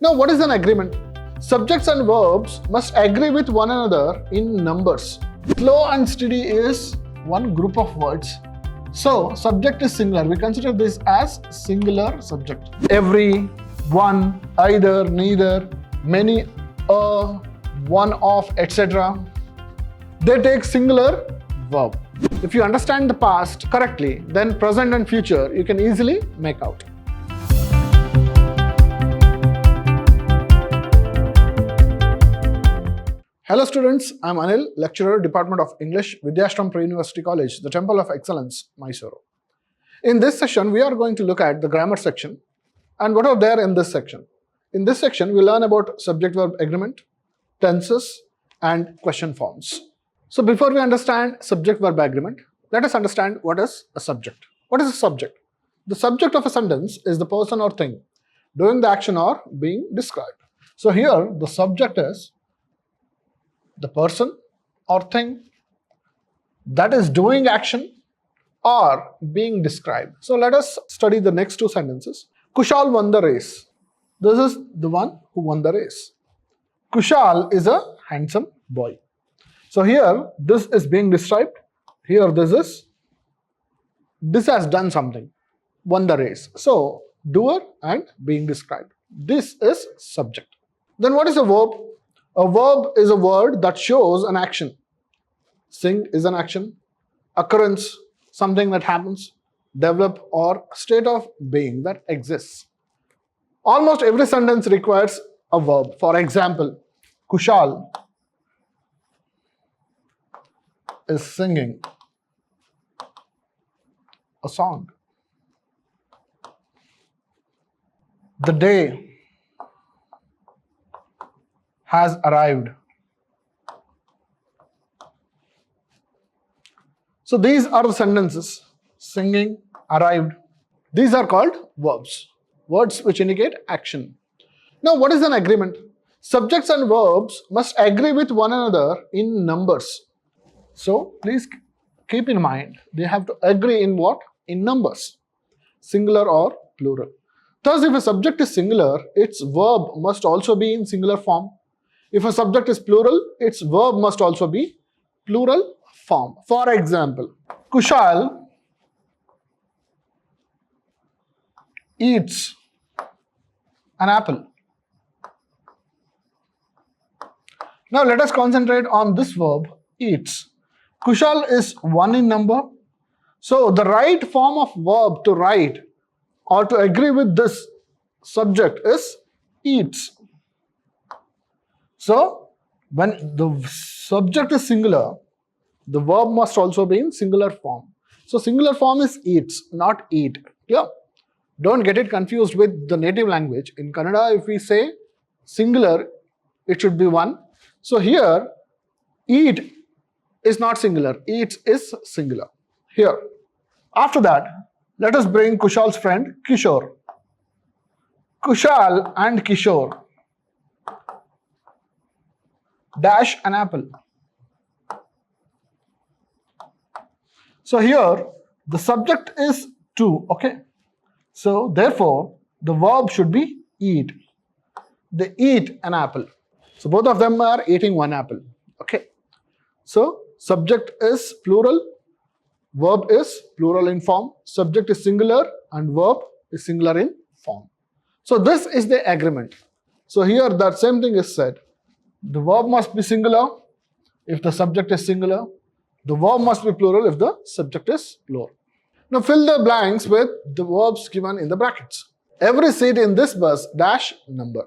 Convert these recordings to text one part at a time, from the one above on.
Now, what is an agreement? Subjects and verbs must agree with one another in numbers. Slow and steady is one group of words. So, subject is singular. We consider this as singular subject. Every, one, either, neither, many, one of, etc. They take singular verb. If you understand the past correctly, then present and future you can easily make out. Hello students, I am Anil, lecturer, Department of English, Vidhyaashram Pre-University College, the Temple of Excellence, Mysuru. In this session, we are going to look at the grammar section and what are there in this section. In this section, we learn about subject-verb agreement, tenses, and question forms. So before we understand subject-verb agreement, let us understand what is a subject. What is a subject? The subject of a sentence is the person or thing doing the action or being described. So here, the subject is the person or thing that is doing action or being described. So let us study the next two sentences. Kushal won the race. This is the one who won the race. Kushal is a handsome boy. So here this is being described. Here this has done something, won the race. So doer and being described. This is subject. Then what is a verb? A verb is a word that shows an action. Sing is an action. Occurrence, something that happens. Develop or state of being that exists. Almost every sentence requires a verb. For example, Kushal is singing a song. The day has arrived. So these are the sentences. Singing, arrived. These are called verbs. Words which indicate action. Now what is an agreement? Subjects and verbs must agree with one another in numbers. So please keep in mind, they have to agree in what? In numbers. Singular or plural. Thus, if a subject is singular, its verb must also be in singular form. If a subject is plural, its verb must also be plural form. For example, Kushal eats an apple. Now let us concentrate on this verb, eats. Kushal is one in number. So the right form of verb to write or to agree with this subject is eats. So when the subject is singular, the verb must also be in singular form. So singular form is eats, not eat. Clear? Don't get it confused with the native language. In Kannada, if we say singular, it should be one. So here, eat is not singular. Eats is singular. Here. After that, let us bring Kushal's friend, Kishore. Kushal and Kishore dash an apple. So here, the subject is to, okay? So therefore, the verb should be eat. They eat an apple. So both of them are eating one apple, okay? So subject is plural, verb is plural in form, subject is singular and verb is singular in form. So this is the agreement. So here that same thing is said. The verb must be singular if the subject is singular. The verb must be plural if the subject is plural. Now fill the blanks with the verbs given in the brackets. Every seat in this bus dash number.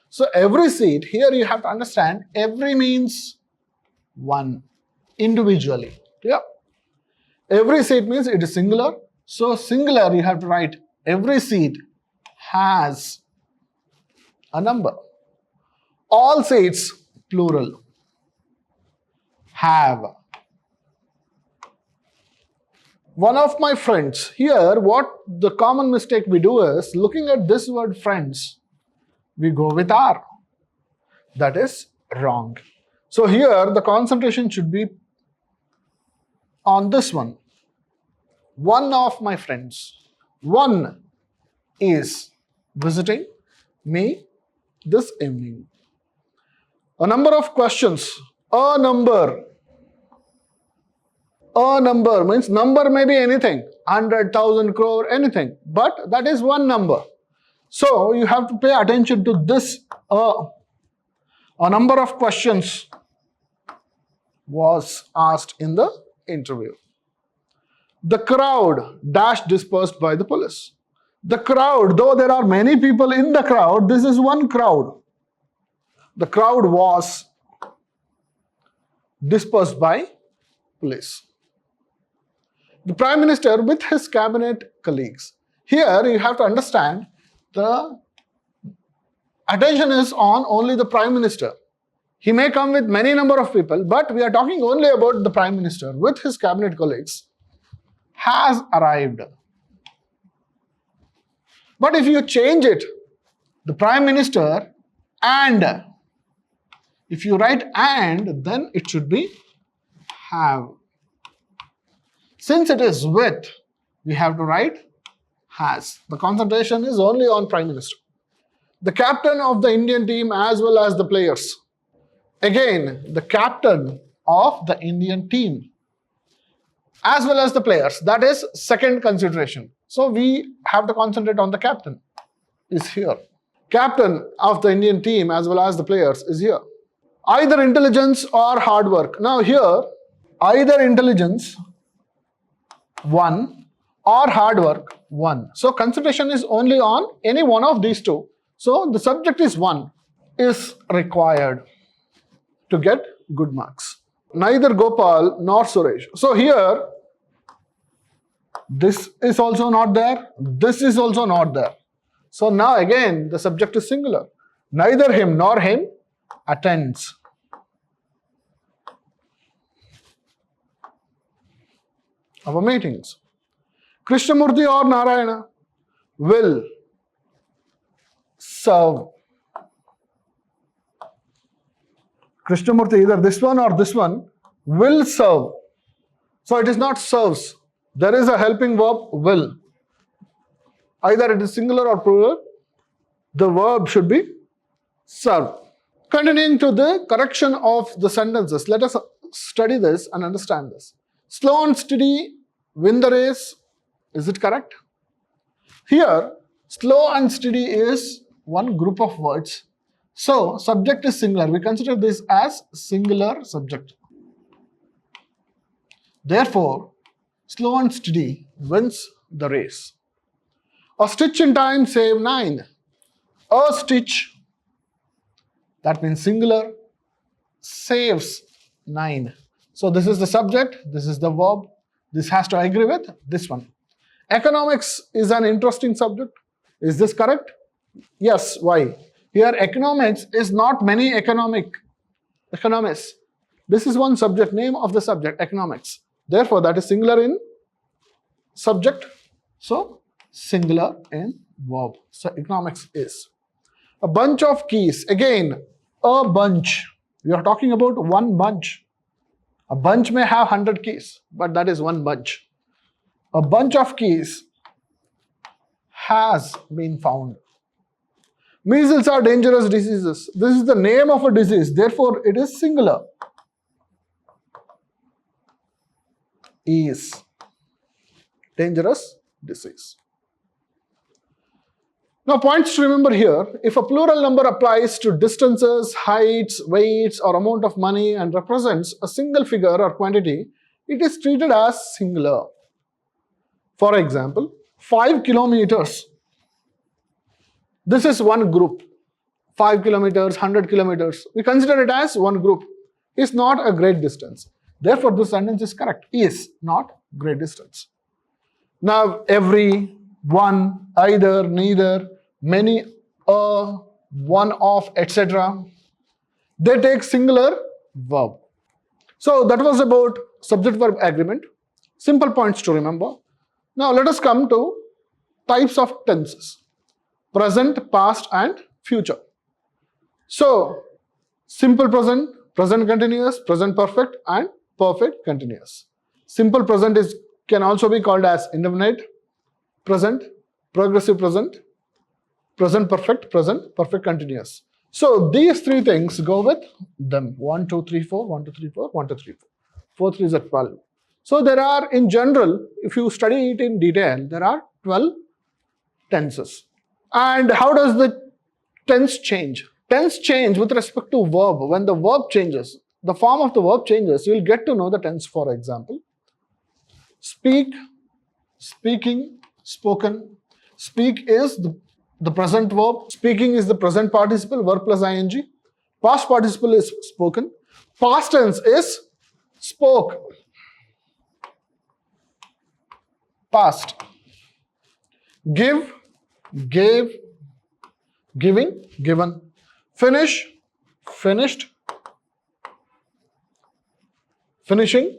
So every seat, here you have to understand, every means one, individually. Yeah. Every seat means it is singular. So singular you have to write every seat has a number. All seats, plural, have. One of my friends. Here, what the common mistake we do is, looking at this word friends, we go with are. That is wrong. So here, the concentration should be on this one. One of my friends. One is visiting me this evening. A number of questions. A number. A number means number may be anything, 100,000 crore, anything, but that is one number. So you have to pay attention to this. A number of questions was asked in the interview. The crowd dash dispersed by the police. The crowd, though there are many people in the crowd, this is one crowd. The crowd was dispersed by police. The Prime Minister with his cabinet colleagues. Here you have to understand the attention is on only the Prime Minister. He may come with many number of people, but we are talking only about the Prime Minister with his cabinet colleagues has arrived. But if you change it, the Prime Minister and, if you write and, then it should be have. Since it is with, we have to write has. The concentration is only on Prime Minister. The captain of the Indian team as well as the players. Again, the captain of the Indian team as well as the players. That is second consideration. So we have to concentrate on the captain is here. Captain of the Indian team as well as the players is here. Either intelligence or hard work. Now here, either intelligence, 1, or hard work, 1. So concentration is only on any one of these two. So the subject is 1 is required to get good marks. Neither Gopal nor Suresh. So here, this is also not there, this is also not there. So now again the subject is singular. Neither him nor him attends. Our meetings. Krishnamurti or Narayana will serve. Krishnamurti, either this one or this one, will serve. So it is not serves. There is a helping verb will. Either it is singular or plural. The verb should be serve. Continuing to the correction of the sentences, let us study this and understand this. Slow and steady win the race. Is it correct? Here, slow and steady is one group of words. So, subject is singular. We consider this as singular subject. Therefore, slow and steady wins the race. A stitch in time save 9. A stitch, that means singular, saves 9. So this is the subject, this is the verb. This has to agree with this one. Economics is an interesting subject. Is this correct? Yes. Why? Here economics is not many economists. This is one subject, name of the subject, economics. Therefore, that is singular in subject. So, singular in verb. So, economics is. A bunch of keys. Again, a bunch. We are talking about one bunch. A bunch may have 100 keys, but that is one bunch. A bunch of keys has been found. Measles are dangerous diseases. This is the name of a disease. Therefore, it is singular. Is dangerous disease. Now, points to remember here. If a plural number applies to distances, heights, weights, or amount of money and represents a single figure or quantity, it is treated as singular. For example, 5 kilometers. This is one group. 5 kilometers, 100 kilometers. We consider it as one group. It's not a great distance. Therefore, this sentence is correct. Is not great distance. Now, every, one, either, neither, many, one of, etc. They take singular verb. So that was about subject-verb agreement. Simple points to remember. Now let us come to types of tenses. Present, past and future. So simple present, present continuous, present perfect and perfect continuous. Simple present can also be called as indefinite present, progressive present, present perfect continuous. So these three things go with them. 1, 2, 3, 4, 1, 2, 3, 4, 1, 2, 3, 4. 4 3 is 12. So there are, in general, if you study it in detail, there are 12 tenses. And how does the tense change? Tense change with respect to verb. When the verb changes, the form of the verb changes, you will get to know the tense. For example, speak, speaking, spoken. Speak is the present verb. Speaking is the present participle, verb plus ing. Past participle is spoken. Past tense is spoke. Past. Give, gave, giving, given. Finish, finished. Finishing,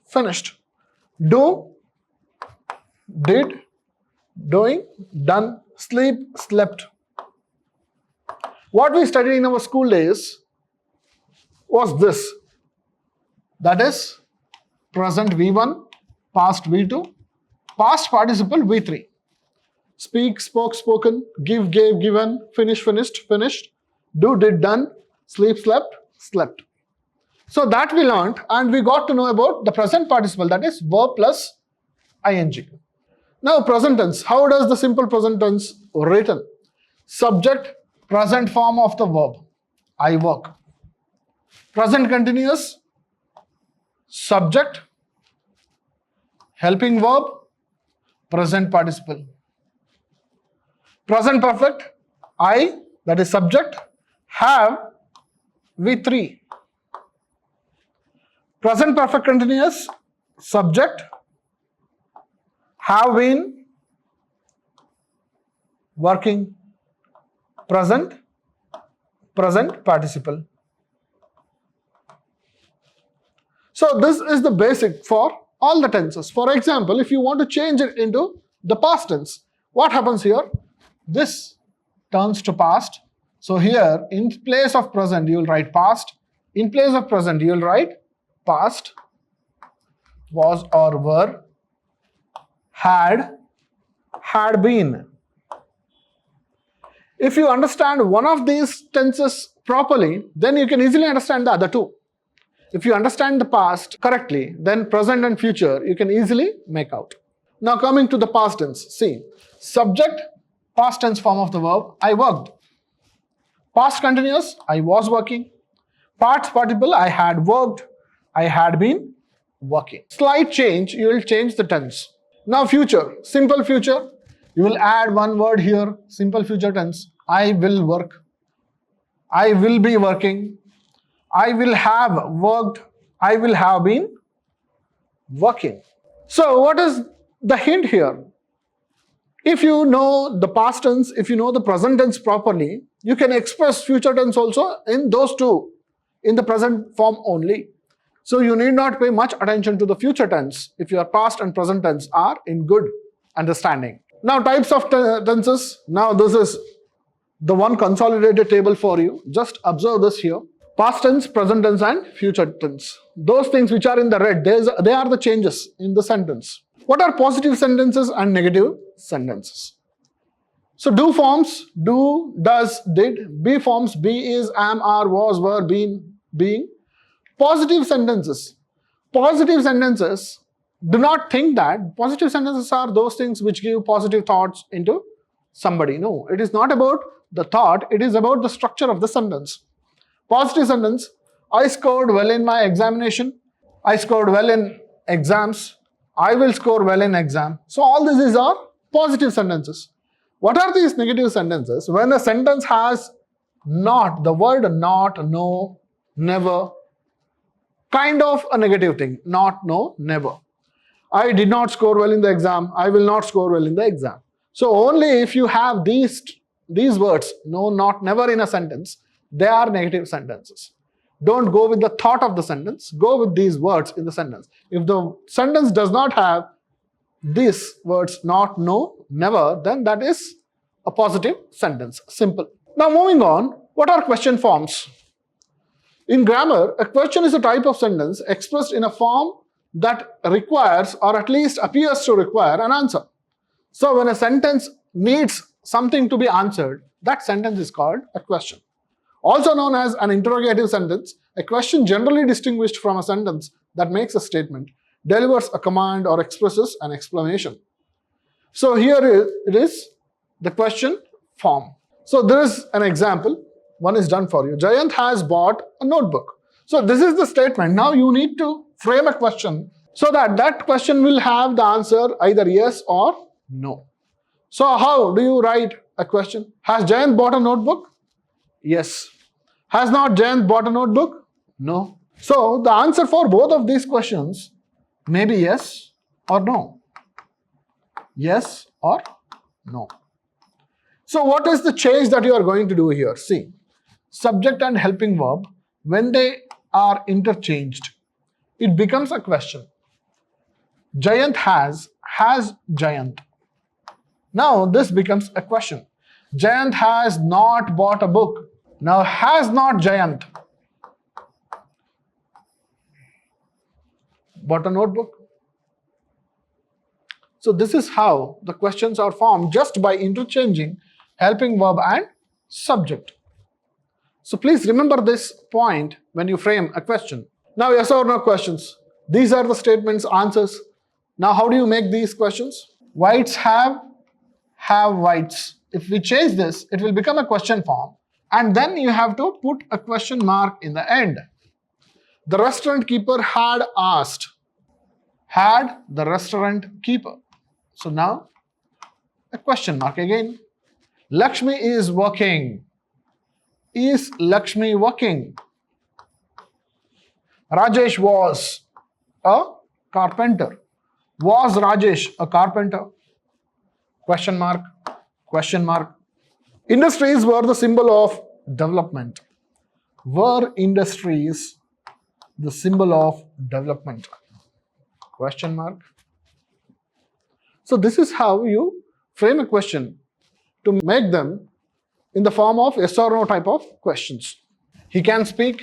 finished. Do, did, doing, done. Sleep, slept. What we studied in our school days was this. That is present V1, past V2, past participle V3. Speak, spoke, spoken, give, gave, given, finish, finished, finished, do, did, done, sleep, slept, slept. So that we learned, and we got to know about the present participle, that is verb plus ing. Now present tense. How does the simple present tense written? Subject, present form of the verb. I work. Present continuous, subject, helping verb, present participle. Present perfect, I, that is subject, have, V3. Present perfect continuous, subject, have been, working. Present, present participle. So this is the basic for all the tenses. For example, if you want to change it into the past tense, what happens here? This turns to past. So here, in place of present, you will write past. In place of present, you will write past, was or were, had been. If you understand one of these tenses properly, then you can easily understand the other two. If you understand the past correctly, then present and future you can easily make out. Now coming to the past tense, see, subject, past tense form of the verb, I worked. Past continuous, I was working. Past participle, I had worked, I had been working. Slight change, you will change the tense. Now future, simple future, you will add one word here, simple future tense, I will work, I will be working, I will have worked, I will have been working. So what is the hint here? If you know the past tense, if you know the present tense properly, you can express future tense also in those two, in the present form only. So you need not pay much attention to the future tense if your past and present tense are in good understanding. Now types of tenses. Now this is the one consolidated table for you. Just observe this here. Past tense, present tense and future tense. Those things which are in the red, they are the changes in the sentence. What are positive sentences and negative sentences? So do forms, do, does, did. Be forms, be, is, am, are, was, were, been, being. Positive sentences. Positive sentences, do not think that positive sentences are those things which give positive thoughts into somebody. No, it is not about the thought, it is about the structure of the sentence. Positive sentence, I scored well in my examination, I scored well in exams, I will score well in exam. So all these are positive sentences. What are these negative sentences? When a sentence has not, the word not, no, never, kind of a negative thing. Not, no, never. I did not score well in the exam, I will not score well in the exam. So only if you have these words, no, not, never in a sentence, they are negative sentences. Don't go with the thought of the sentence, go with these words in the sentence. If the sentence does not have these words, not, no, never, then that is a positive sentence. Simple. Now moving on, what are question forms? In grammar, a question is a type of sentence expressed in a form that requires or at least appears to require an answer. So when a sentence needs something to be answered, that sentence is called a question. Also known as an interrogative sentence, a question generally distinguished from a sentence that makes a statement, delivers a command, or expresses an explanation. So here it is the question form. So there is an example. One is done for you. Jayant has bought a notebook. So this is the statement. Now you need to frame a question so that that question will have the answer either yes or no. So how do you write a question? Has Jayant bought a notebook? Yes. Has not Jayant bought a notebook? No. So the answer for both of these questions may be yes or no. Yes or no. So what is the change that you are going to do here? See, subject and helping verb, when they are interchanged, it becomes a question. Jayant has Jayant. Now this becomes a question. Jayant has not bought a book. Now has not Jayant bought a notebook? So this is how the questions are formed, just by interchanging helping verb and subject. So please remember this point when you frame a question. Now yes or no questions. These are the statements, answers. Now how do you make these questions? Whites have whites. If we change this, it will become a question form, and then you have to put a question mark in the end. The restaurant keeper had asked. Had the restaurant keeper. So now a question mark again. Lakshmi is working. Is Lakshmi working? Rajesh was a carpenter. Was Rajesh a carpenter? Question mark, question mark. Industries were the symbol of development. Were industries the symbol of development? Question mark. So this is how you frame a question to make them in the form of yes or no type of questions. He can speak.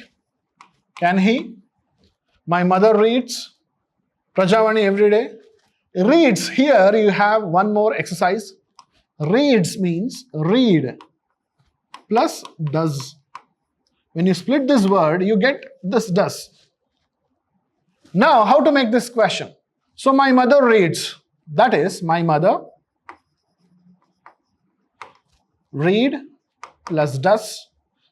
Can he? My mother reads Prajavani every day. Reads, here you have one more exercise. Reads means read plus does. When you split this word, you get this does. Now, how to make this question? So my mother reads. That is, my mother read plus does.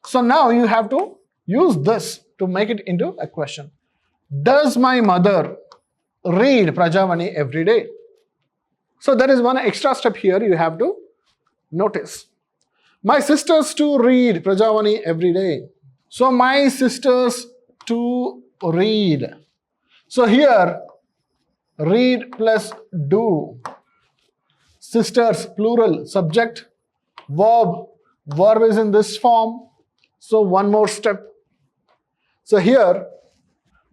So now you have to use this to make it into a question. Does my mother read Prajavani every day? So there is one extra step here you have to notice. My sisters too read Prajavani every day. So my sisters too read. So here read plus do. Sisters plural, subject, verb. Verb is in this form. So one more step. So here,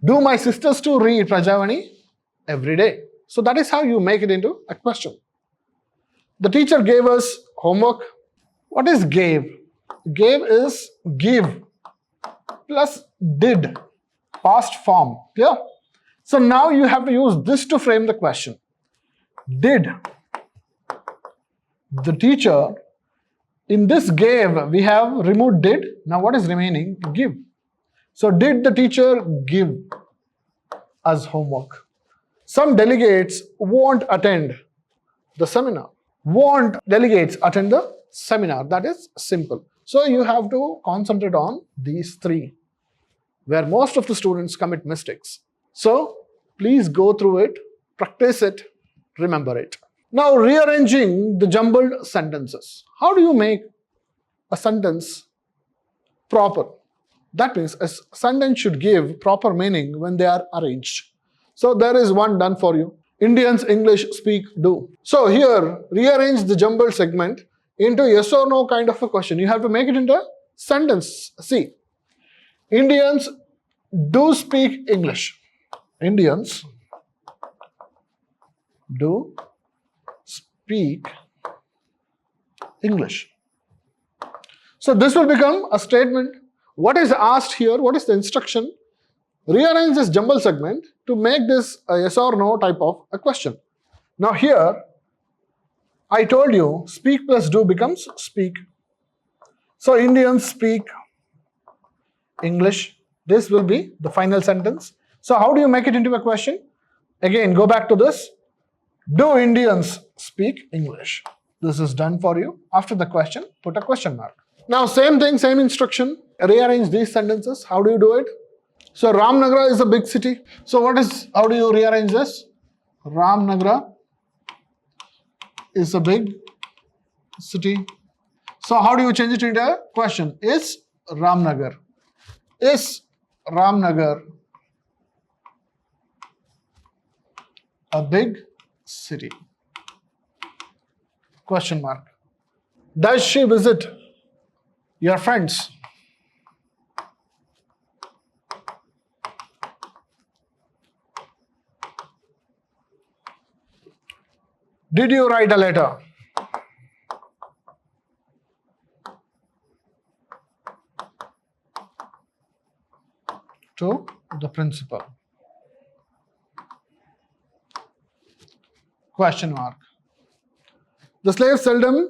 do my sisters too read Prajavani every day? So that is how you make it into a question. The teacher gave us homework. What is gave? Gave is give plus did, past form. Clear? So now you have to use this to frame the question. Did the teacher, in this gave we have removed did. Now what is remaining? Give. So did the teacher give us homework? Some delegates won't attend the seminar. Won't delegates attend the seminar? That is simple. So you have to concentrate on these three, where most of the students commit mistakes. So please go through it, practice it, remember it. Now rearranging the jumbled sentences. How do you make a sentence proper? That means a sentence should give proper meaning when they are arranged. So there is one done for you. Indians English speak do. So here, rearrange the jumbled segment into yes or no kind of a question. You have to make it into a sentence. See, Indians do speak English. Indians do speak English. So this will become a statement. What is asked here? What is the instruction? Rearrange this jumble segment to make this a yes or no type of a question. Now here, I told you speak plus do becomes speak. So Indians speak English. This will be the final sentence. So how do you make it into a question? Again, go back to this. Do Indians speak English? This is done for you. After the question, put a question mark. Now same thing, same instruction. Rearrange these sentences. How do you do it? So Ramnagar is a big city. So how do you rearrange this? Ramnagar is a big city. So how do you change it into a question? Is Ramnagar a big city? Question mark. Does she visit your friends? Did you write a letter? To the principal? Question mark. The slaves seldom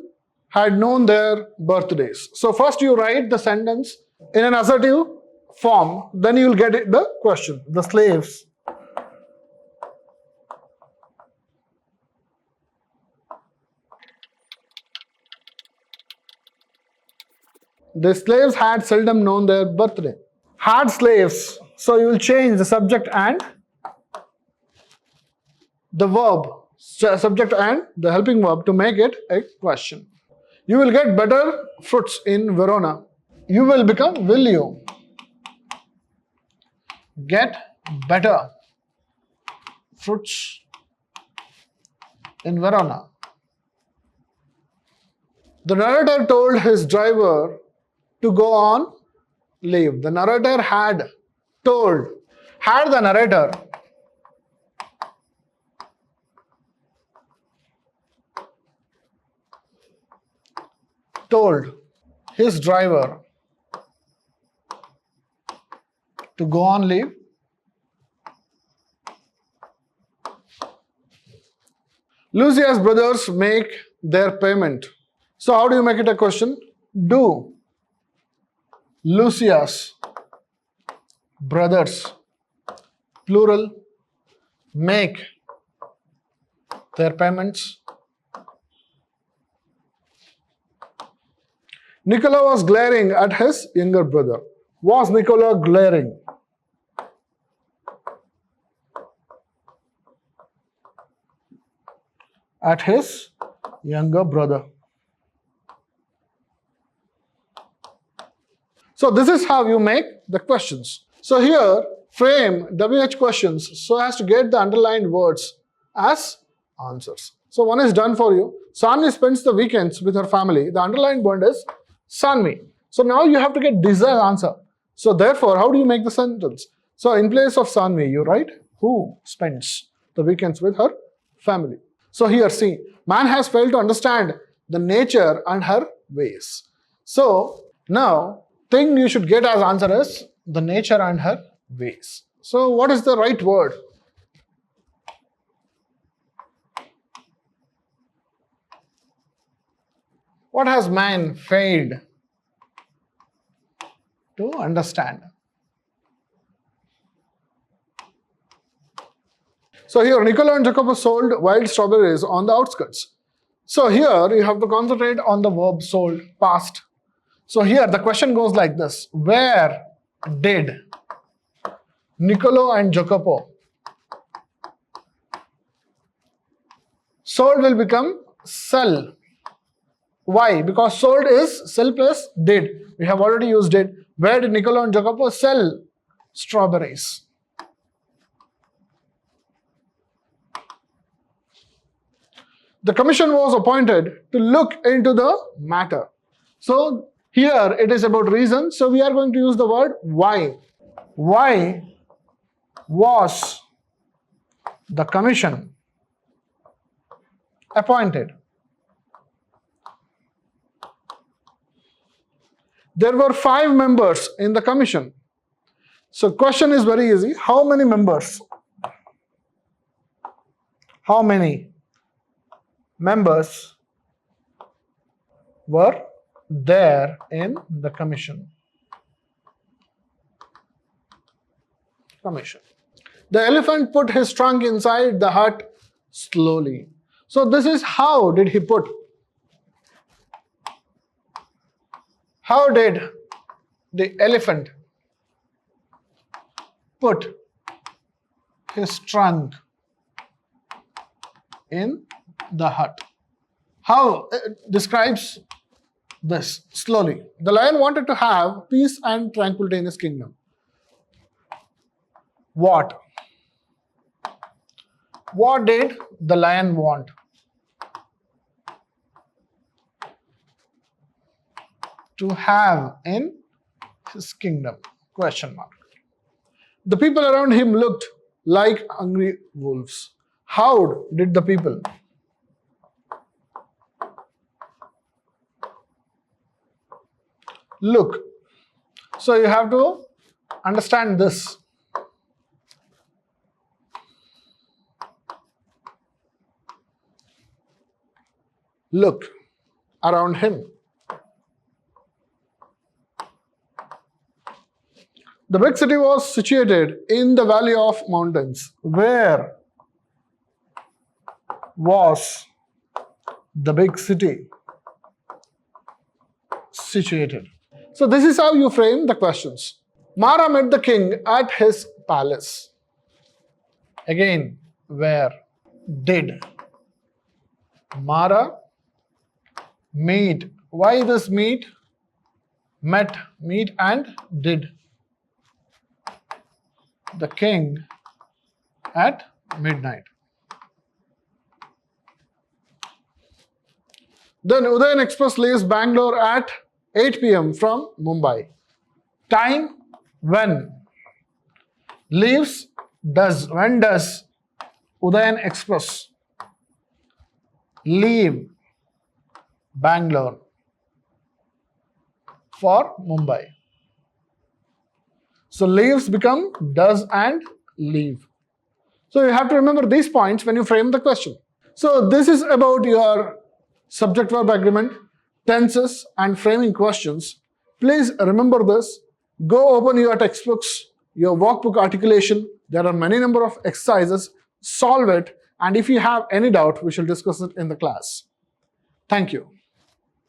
had known their birthdays. So first you write the sentence in an assertive form, then you will get the question. The slaves had seldom known their birthday. Had slaves, so you will change the subject and the verb, subject and the helping verb to make it a question. You will get better fruits in Verona. You will become, will you get better fruits in Verona? The narrator told his driver to go on leave. The narrator had told. Had the narrator told his driver to go on leave? Lucia's brothers make their payment. So how do you make it a question? Do Lucia's brothers, plural, make their payments? Nicola was glaring at his younger brother. Was Nicola glaring? At his younger brother. So this is how you make the questions. So here, frame WH questions so as to get the underlined words as answers. So one is done for you. Sanvi spends the weekends with her family. The underlined word is Sanvi. So now you have to get this as answer. So therefore, how do you make the sentence? So in place of Sanvi, you write who spends the weekends with her family. So here, see, man has failed to understand the nature and her ways. So now, thing you should get as answer is the nature and her ways. So what is the right word? What has man failed to understand? So here, Nicola and Jacopo sold wild strawberries on the outskirts. So here, you have to concentrate on the verb sold, past. So here, the question goes like this. Where did Niccolo and Jacopo? Sold will become sell. Why? Because sold is sell plus did. We have already used it. Where did Niccolo and Jacopo sell strawberries? The commission was appointed to look into the matter. So here it is about reason. So we are going to use the word why. Why was the commission appointed? There were 5 members in the commission. So question is very easy. How many members? How many members were there in the commission? Commission. The elephant put his trunk inside the hut slowly. So this is how did he put. How did the elephant put his trunk in the hut? How it describes this slowly. The lion wanted to have peace and tranquility in his kingdom. What? What did the lion want? To have in his kingdom? Question mark. The people around him looked like hungry wolves. How did the people? Look. So you have to understand this. Look around him. The big city was situated in the valley of mountains. Where was the big city situated? So this is how you frame the questions. Mara met the king at his palace. Again, where did Mara meet? Why this meet? Met, meet and did. The king at midnight. Then Udayan Express leaves Bangalore at 8 p.m. from Mumbai. Time when? Leaves does. When does Udayan Express leave Bangalore for Mumbai? So leaves become does and leave. So you have to remember these points when you frame the question. So this is about your subject-verb agreement, tenses and framing questions. Please remember this. Go open your textbooks, your workbook articulation. There are many number of exercises. Solve it, and if you have any doubt, we shall discuss it in the class. Thank you.